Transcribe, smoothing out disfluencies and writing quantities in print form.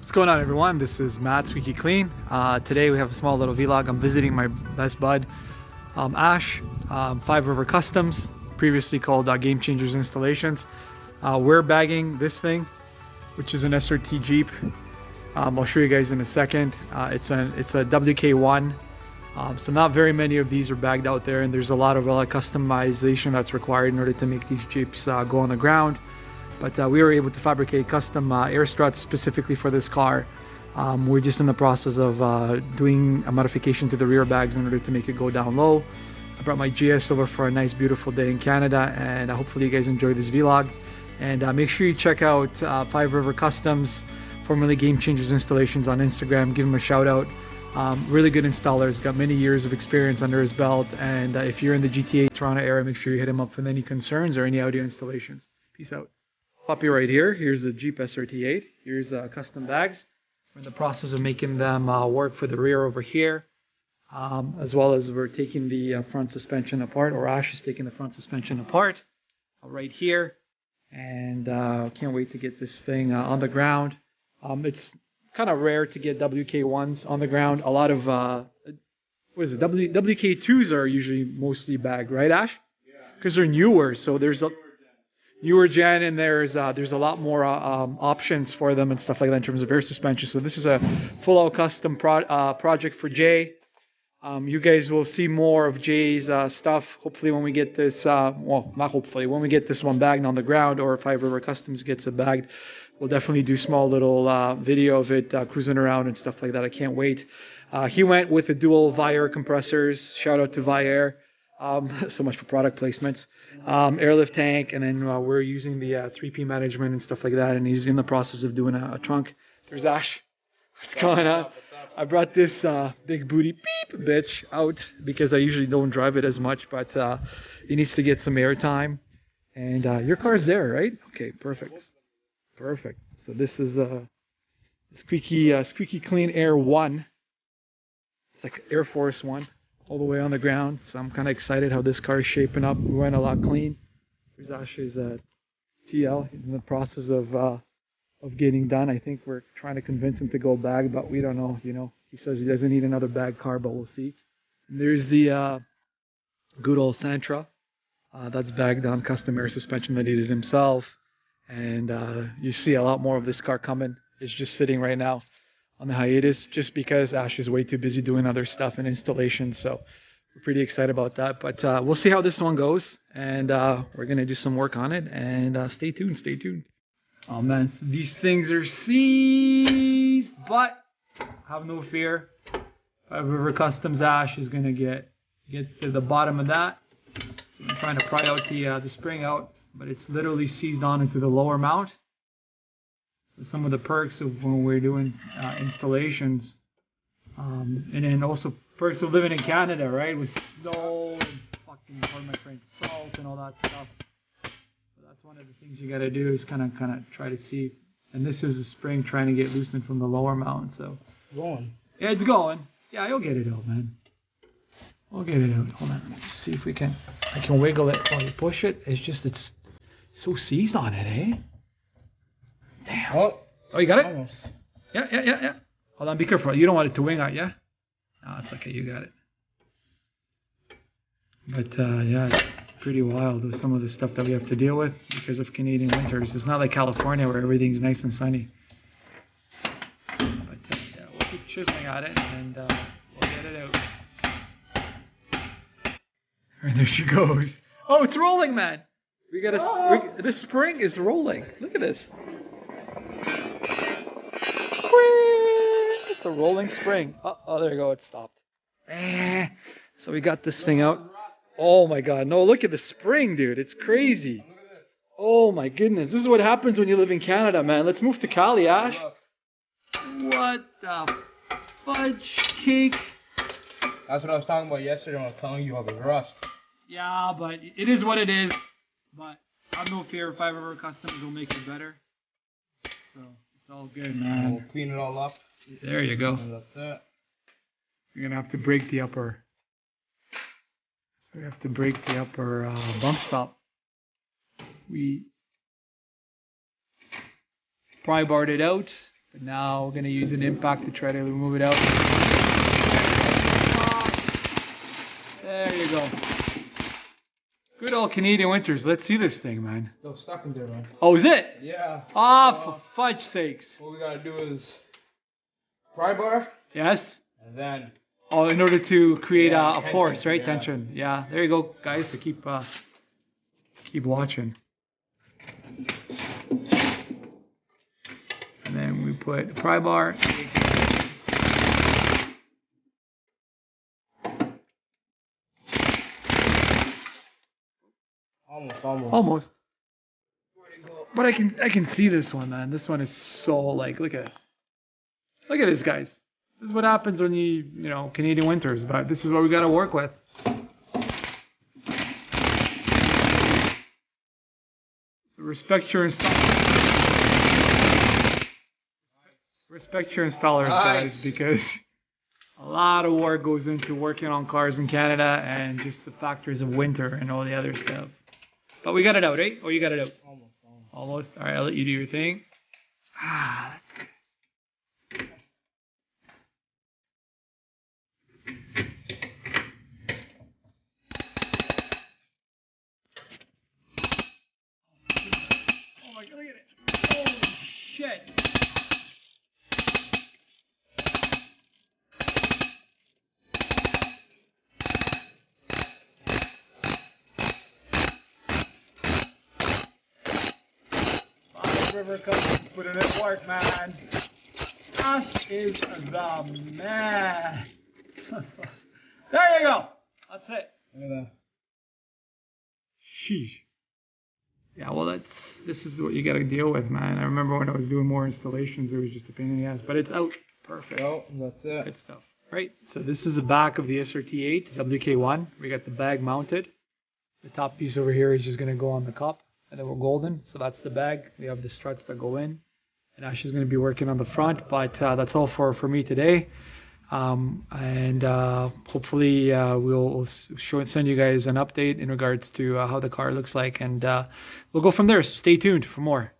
What's going on, everyone? This is Matt's Squeaky Clean. Today we have a small little vlog. I'm visiting my best bud, Ash, Five River Customs, previously called Game Changers Installations. We're bagging this thing, which is an SRT Jeep. I'll show you guys in a second. It's a WK1. So not very many of these are bagged out there, and there's a lot of customization that's required in order to make these Jeeps go on the ground. But we were able to fabricate custom air struts specifically for this car. We're just in the process of doing a modification to the rear bags in order to make it go down low. I brought my GS over for a nice beautiful day in Canada, and hopefully you guys enjoy this vlog. And make sure you check out Five River Customs, formerly Game Changers Installations, on Instagram. Give him a shout out. Really good installer. He's got many years of experience under his belt, and if you're in the GTA Toronto area, make sure you hit him up with any concerns or any audio installations. Peace out. Puppy right here. Here's a Jeep SRT8. Here's custom bags. We're in the process of making them work for the rear over here, as well as we're taking the front suspension apart, or Ash is taking the front suspension apart right here, and can't wait to get this thing on the ground. It's kind of rare to get WK1s on the ground. A lot of WK2s are usually mostly bagged, right, Ash? Because they're newer, so there's a newer gen, and there's a lot more options for them and stuff like that in terms of air suspension. So this is a full-out custom project for Jay. You guys will see more of Jay's stuff hopefully when we get this, well, not hopefully, when we get this one bagged on the ground, or if Five River Customs gets it bagged. We'll definitely do small little video of it cruising around and stuff like that. I can't wait. He went with the dual Viair compressors. Shout out to Viair. So much for product placements. Airlift tank, and then we're using the 3P management and stuff like that, and he's in the process of doing a trunk. There's Ash. What's going on? I brought this big booty beep bitch out because I usually don't drive it as much, but it needs to get some air time. And your car's there, right? Okay, perfect. Perfect. So this is Squeaky Clean Air 1. It's like Air Force 1. All the way on the ground, so I'm kind of excited how this car is shaping up. We went a lot clean. There's Ash's TL. He's in the process of getting done. I think we're trying to convince him to go bag, but we don't know. You know, he says he doesn't need another bag car, but we'll see. And there's the good old Sentra. That's bagged on custom air suspension that he did himself. And you see a lot more of this car coming. It's just sitting right now on the hiatus, just because Ash is way too busy doing other stuff and installations. So we're pretty excited about that. But we'll see how this one goes, and we're gonna do some work on it. And stay tuned. Stay tuned. Oh man, so these things are seized, but have no fear. Five River Customs Ash is gonna get to the bottom of that. So I'm trying to pry out the spring out, but it's literally seized on into the lower mount. Some of the perks of when we're doing installations, and then also perks of living in Canada, right, with snow and fucking permafrost salt and all that stuff. So that's one of the things you got to do, is kind of try to see. And this is a spring trying to get loosened from the lower mount. So going. Yeah, it's going. Yeah, you'll get it out, man. We'll get it out. Hold on, let me just see if I can wiggle it while you push it. It's so seized on it, eh? Damn. Oh, you got it? Almost. Yeah. Hold on, be careful. You don't want it to wing out, yeah? No, it's okay. You got it. But, yeah, it's pretty wild with some of the stuff that we have to deal with because of Canadian winters. It's not like California where everything's nice and sunny. But, yeah, we'll keep chiseling at it, and we'll get it out. And there she goes. Oh, it's rolling, man. We got this spring is rolling. Look at this. It's a rolling spring. Oh, there you go. It stopped. So we got this thing out. Oh my God. No, look at the spring, dude. It's crazy. Oh my goodness. This is what happens when you live in Canada, man. Let's move to Cali, Ash. What the fudge cake? That's what I was talking about yesterday when I was telling you all the rust. Yeah, but it is what it is. But have no fear. Five River Customs will make it better. So it's all good, man. We'll clean it all up. There you go. And that's it. You're gonna have to break the upper. So we have to break the upper bump stop. We pry barred it out, And now we're gonna use an impact to try to remove it out. There you go. Good old Canadian winters. Let's see this thing, man. Still stuck in there, man. Oh, is it? Yeah. Ah, for fudge sakes. What we gotta do is pry bar, Yes? and then Oh, in order to create a tension, force, right? yeah. Tension. Yeah, there you go, guys. So keep watching. And then we put the pry bar. Almost. But I can see this one, man. This one is so like, look at this. Look at this, guys. This is what happens when you know, Canadian winters. But this is what we got to work with. So respect your installers. Respect your installers, guys, because a lot of work goes into working on cars in Canada and just the factors of winter and all the other stuff. But we got it out, right? Oh, you got it out. Almost. All right, I'll let you do your thing. Ah, that's good. Oh my God, look at it. Holy shit. River Customs putting in work, man. Ash is the man. There you go. That's it. look at that. Sheesh. Yeah, well, this is what you got to deal with, man. I remember when I was doing more installations, it was just a pain in the ass, but it's out. Perfect. So that's it. Good stuff. Right. So this is the back of the SRT8 WK1. We got the bag mounted. The top piece over here is just going to go on the cup. And then we're golden, so that's the bag. We have the struts that go in. And Ash is going to be working on the front, but that's all for me today. And hopefully we'll send you guys an update in regards to how the car looks like. And we'll go from there, so stay tuned for more.